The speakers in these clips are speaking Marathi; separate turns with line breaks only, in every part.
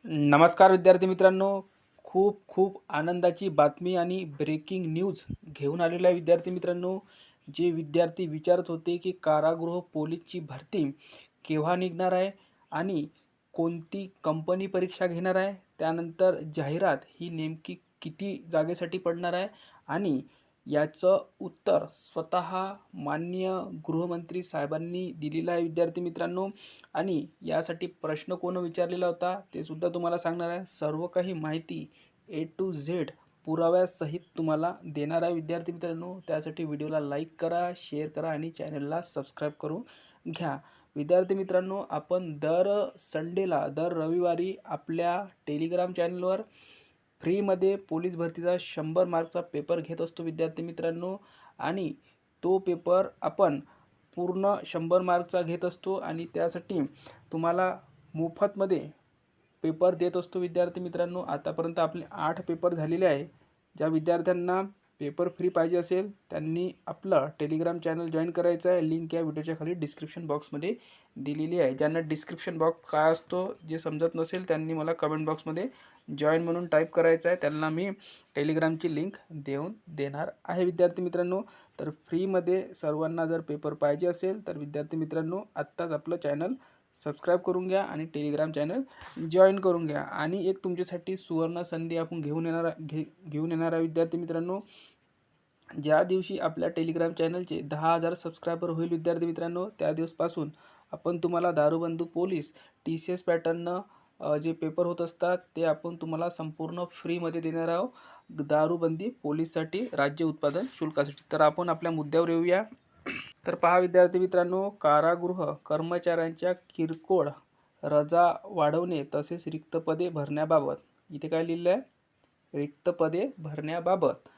नमस्कार विद्यार्थी मित्रांनो. खूप खूप आनंदाची बातमी आणि ब्रेकिंग न्यूज घेऊन आलेलो आहे विद्यार्थी मित्रांनो. जे विद्यार्थी विचारत होते की कारागृह पोलीसची भरती केव्हा निघणार आहे आणि कोणती कंपनी परीक्षा घेणार आहे, त्यानंतर जाहिरात ही नेमकी किती जागेसाठी पडणार आहे आणि याचं उत्तर स्वतः माननीय गृहमंत्री साहेबांनी दिलेलं आहे विद्यार्थी मित्रांनो. आणि यासाठी प्रश्न कोण विचारलेला होता ते सुद्धा तुम्हाला सांगणार आहे. सर्व काही माहिती ए टू झेड पुराव्यासहित तुम्हाला देणार आहे विद्यार्थी मित्रांनो. त्यासाठी व्हिडिओला लाईक करा, शेअर करा आणि चॅनलला सबस्क्राईब करून घ्या. विद्यार्थी मित्रांनो, आपण दर संडेला, दर रविवारी आपल्या टेलिग्राम चॅनलवर फ्रीमध्ये पोलीस भरतीचा 100 मार्कचा पेपर घेत असतो विद्यार्थी मित्रांनो. आणि तो पेपर आपण पूर्ण 100 मार्कचा घेत असतो आणि त्यासाठी तुम्हाला मोफतमध्ये पेपर देत असतो विद्यार्थी मित्रांनो. आतापर्यंत आपले 8 पेपर झालेले आहे. ज्या विद्यार्थ्यांना पेपर फ्री पाहिजे असेल त्यांनी आपलं टेलिग्राम चॅनल जॉईन करायचं आहे. लिंक या व्हिडिओच्या खाली डिस्क्रिप्शन बॉक्समध्ये दिलेली आहे. ज्यांना डिस्क्रिप्शन बॉक्स काय असतो जे समजत नसेल त्यांनी मला कमेंट बॉक्समध्ये जॉईन म्हणून टाईप करायचं आहे. त्यांना मी टेलिग्रामची लिंक देणार आहे विद्यार्थी मित्रांनो. तर फ्रीमध्ये सर्वांना जर पेपर पाहिजे असेल तर विद्यार्थी मित्रांनो आत्ताच आपलं चॅनल सबस्क्राईब करून घ्या आणि टेलिग्राम चॅनल जॉईन करून घ्या. आणि एक तुमच्यासाठी सुवर्ण संधी आपण घेऊन येणार आहे विद्यार्थी मित्रांनो. ज्या दिवशी आपल्या टेलिग्राम चॅनलचे 10,000 सबस्क्रायबर होईल विद्यार्थी मित्रांनो, त्या दिवसपासून आपण तुम्हाला दारूबंदी पोलीस TCS पॅटर्ननं जे पेपर होत असतात ते आपण तुम्हाला संपूर्ण फ्रीमध्ये देणार आहोत, दारूबंदी पोलीससाठी राज्य उत्पादन शुल्कासाठी. तर आपण आपल्या मुद्द्यावर येऊया. तर पहा विद्यार्थी मित्रांनो, कारागृह कर्मचाऱ्यांच्या किरकोळ रजा वाढवणे तसेच रिक्त पदे भरण्याबाबत, इथे काय लिहिलं आहे, रिक्त पदे भरण्याबाबत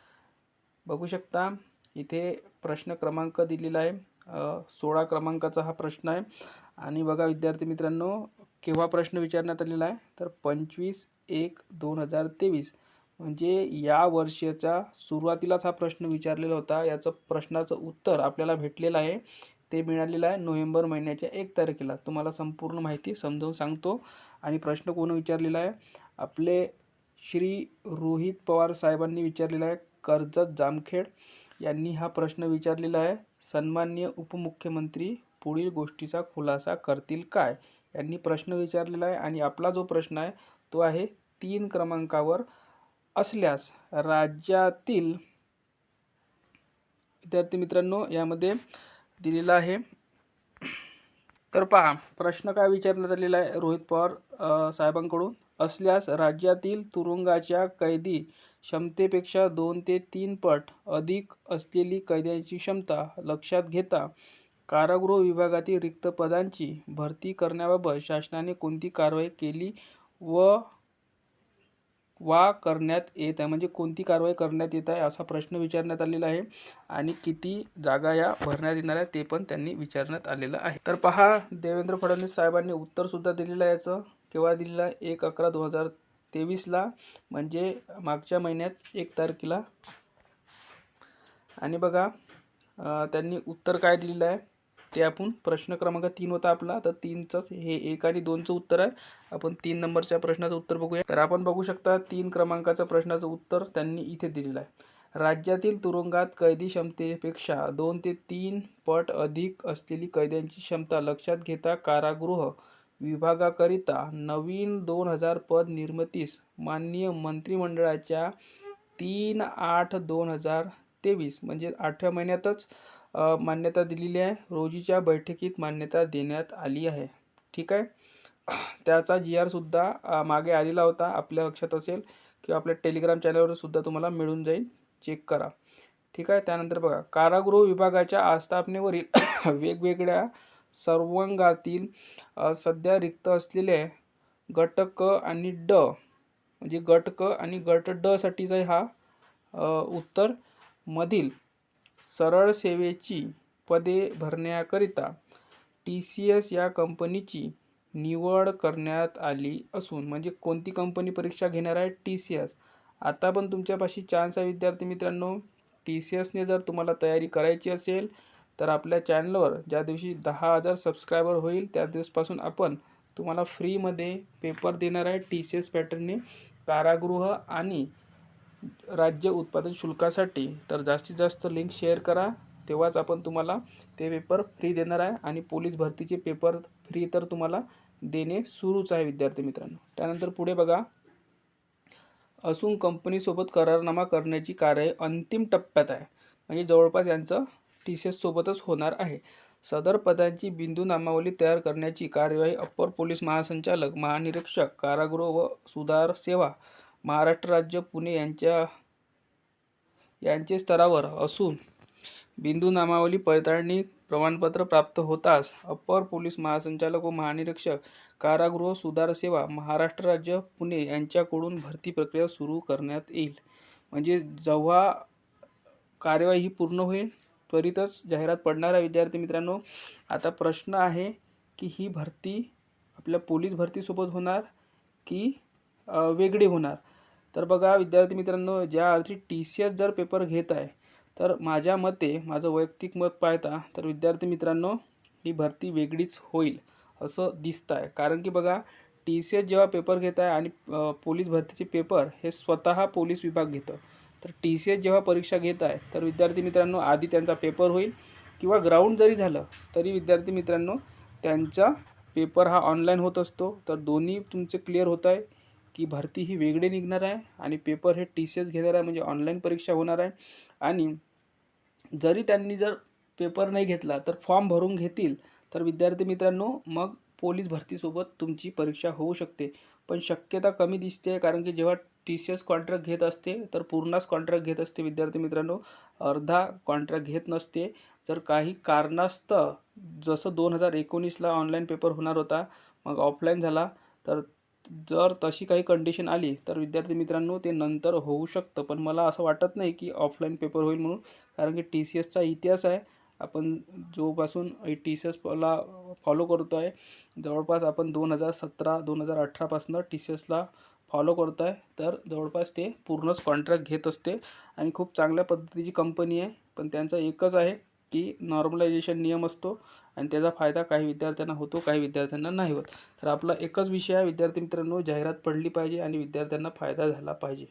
बघू शकता. इथे प्रश्न क्रमांक दिलेला आहे, 16 क्रमांकाचा हा प्रश्न आहे. आणि बघा विद्यार्थी मित्रांनो, केव्हा प्रश्न विचारण्यात आलेला आहे तर 25/1/2023 म्हणजे या वर्षाच्या सुरुवातीलाच हा प्रश्न विचारलेला होता. याचं प्रश्नाचं उत्तर आपल्याला भेटलेलं आहे, ते मिळालेलं आहे नोव्हेंबर महिन्याच्या 1 तारखेला. तुम्हाला संपूर्ण माहिती समजावून सांगतो. आणि प्रश्न कोण विचारलेला आहे, आपले श्री रोहित पवार साहेबांनी विचारलेला आहे. कर्जत जामखेड यांनी हा प्रश्न विचारलेला आहे. सन्माननीय उपमुख्यमंत्री पुढील गोष्टीचा खुलासा करतील काय, यांनी प्रश्न विचारलेला आहे. आणि आपला जो प्रश्न आहे तो आहे 3 क्रमांकावर असल्यास राज्यातील, विद्यार्थी मित्रांनो यामध्ये दिलेला आहे. तर पहा प्रश्न काय विचारण्यात आलेला आहे रोहित पवार साहेबांकडून, असल्यास राज्यातील तुरुंगाच्या कैदी क्षमतेपेक्षा 2 ते 3 पट अधिक असलेली कैद्यांची क्षमता लक्षात घेता कारागृह विभागातील रिक्त पदांची भरती करण्याबाबत शासनाने कोणती कारवाई केली वा करण्यात येत आहे, म्हणजे कोणती कारवाई करण्यात येत आहे असा प्रश्न विचारण्यात आलेला आहे. आणि किती जागा या भरण्यात येणार आहे ते पण त्यांनी विचारण्यात आलेलं आहे. तर पहा देवेंद्र फडणवीस साहेबांनी उत्तरसुद्धा दिलेलं आहे. याचं केव्हा दिलेलं आहे, 1/11/2023ला, म्हणजे मागच्या महिन्यात 1 तारखेला. आणि बघा त्यांनी उत्तर काय दिलेलं आहे ते आपण, प्रश्न क्रमांक 3 होता आपला, तर 3चंच हे 1 आणि 2चं उत्तर आहे. आपण 3 नंबरच्या प्रश्नाचं उत्तर बघूया. तर आपण बघू शकता 3 क्रमांकाचं प्रश्नाचं उत्तर त्यांनी इथे दिलेलं आहे. राज्यातील तुरुंगात कैदी क्षमतेपेक्षा 2 ते 3 पट अधिक असलेली कैद्यांची क्षमता लक्षात घेता कारागृह विभागाकरिता नवीन 2000 पद निर्मितीस माननीय मंत्रिमंडळाच्या 3/8/2023 म्हणजे 8व्या महिन्यातच मान्यता दिलेली आहे. रोजीच्या बैठकीत मान्यता देण्यात आली आहे. ठीक आहे. त्याचा GR सुद्धा मागे आलेला होता, आपल्या लक्षात असेल किंवा आपल्या टेलिग्राम चॅनलवर सुद्धा तुम्हाला मिळून जाईल, चेक करा. ठीक आहे. त्यानंतर बघा, कारागृह विभागाच्या आस्थापनेवरील वेगवेगळ्या सर्वांगातील सध्या रिक्त असलेले गट क आणि ड, म्हणजे गट क आणि गट ड साठीचा हा उत्तर मधील सरळ सेवेची पदे भरण्याकरिता TCS या कंपनीची निवड करण्यात आली असून, म्हणजे कोणती कंपनी परीक्षा घेणार आहे, TCS. आता पण तुमच्यापाशी चान्स आहे विद्यार्थी मित्रांनो. TCSने जर तुम्हाला तयारी करायची असेल तर आपल्या चॅनलवर ज्या दिवशी 10,000 सबस्क्रायबर होईल त्या दिवसपासून आपण तुम्हाला फ्रीमध्ये पेपर देणार आहे TCS पॅटर्नने कारागृह आणि राज्य उत्पादन शुल्कासाठी. तर जास्तीत जास्त लिंक शेअर करा, तेव्हाच आपण तुम्हाला ते पेपर फ्री देणार आहे. आणि पोलीस भरतीचे पेपर फ्री तर तुम्हाला देणे सुरूच आहे विद्यार्थी मित्रांनो. त्यानंतर पुढे बघा, असून कंपनीसोबत करारनामा करण्याची कार्य अंतिम टप्प्यात आहे. म्हणजे जवळपास यांचं TCS सोबतच होणार आहे. सदर पदांची बिंदू नामावली तयार करण्याची कार्यवाही अप्पर पोलीस महासंचालक, महानिरीक्षक कारागृह व सुधार सेवा, महाराष्ट्र राज्य पुणे यांचे स्तरावर असून बिंदू नामावली पडताळणी प्रमाणपत्र प्राप्त होताच अप्पर पोलीस महासंचालक व महानिरीक्षक कारागृह सुधार सेवा, महाराष्ट्र राज्य पुणे यांच्याकडून भरती प्रक्रिया सुरू करण्यात येईल. म्हणजे जेव्हा कार्यवाही ही पूर्ण होईल त्वरितच जाहिरात पडणार आहे विद्यार्थी मित्रांनो. आता प्रश्न आहे की ही भरती आपल्या पोलीस भरतीसोबत होणार की वेगळी होणार. तर बघा विद्यार्थी मित्रांनो, ज्या अर्थी TCS जर पेपर घेत आहे, तर माझ्या मते, माझं वैयक्तिक मत पाहता तर विद्यार्थी मित्रांनो ही भरती वेगळीच होईल असं दिसतं आहे. कारण की बघा, TCS जेव्हा पेपर घेत आहे आणि पोलीस भरतीचे पेपर हे स्वतः पोलीस विभाग घेतं. तर TCS जेव्हा परीक्षा घेत आहे तर विद्यार्थी मित्रांनो आधी त्यांचा पेपर होईल किंवा ग्राउंड जरी झालं तरी विद्यार्थी मित्रांनो त्यांचा पेपर हा ऑनलाईन होत असतो. तर दोन्ही तुमचे क्लिअर होत आहे की भरती ही वेगळी निघणार आहे आणि पेपर हे TCS घेणार आहे, म्हणजे ऑनलाईन परीक्षा होणार आहे. आणि जरी त्यांनी जर पेपर नाही घेतला तर फॉर्म भरून घेतील तर विद्यार्थी मित्रांनो मग पोलीस भरतीसोबत तुमची परीक्षा होऊ शकते. पण शक्यता कमी दिसते, कारण की जेव्हा TCS कॉन्ट्रॅक्ट घेत असते तर पूर्णच कॉन्ट्रॅक्ट घेत असते विद्यार्थी मित्रांनो, अर्धा कॉन्ट्रॅक्ट घेत नसते. जर काही कारणास्तव जसं 2019ला ऑनलाईन पेपर होणार होता मग ऑफलाईन झाला, तर जर तशी काही कंडिशन आली तर विद्यार्थी मित्रांनो ते नंतर होऊ शकतं. पण मला असं वाटत नाही की ऑफलाईन पेपर होईल म्हणून, कारण की TCSचा इतिहास आहे. आपण जोपासून TCSला फॉलो करतो आहे, जवळपास आपण 2017-2018पासून TCSला फॉलो करतो आहे. तर जवळपास ते पूर्णच कॉन्ट्रॅक्ट घेत असते आणि खूप चांगल्या पद्धतीची कंपनी आहे. पण त्यांचा एकच आहे की नॉर्मलायझेशन नियम असतो आणि त्याचा फायदा काही विद्यार्थ्यांना होतो, काही विद्यार्थ्यांना नाही होत. तर आपला एकच विषय आहे विद्यार्थी मित्रांनो, जाहिरात पडली पाहिजे आणि विद्यार्थ्यांना फायदा झाला पाहिजे.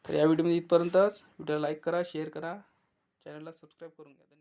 तर या व्हिडिओमध्ये इथपर्यंतच. व्हिडिओला लाईक करा, शेअर करा, चॅनलला सबस्क्राईब करून घ्या.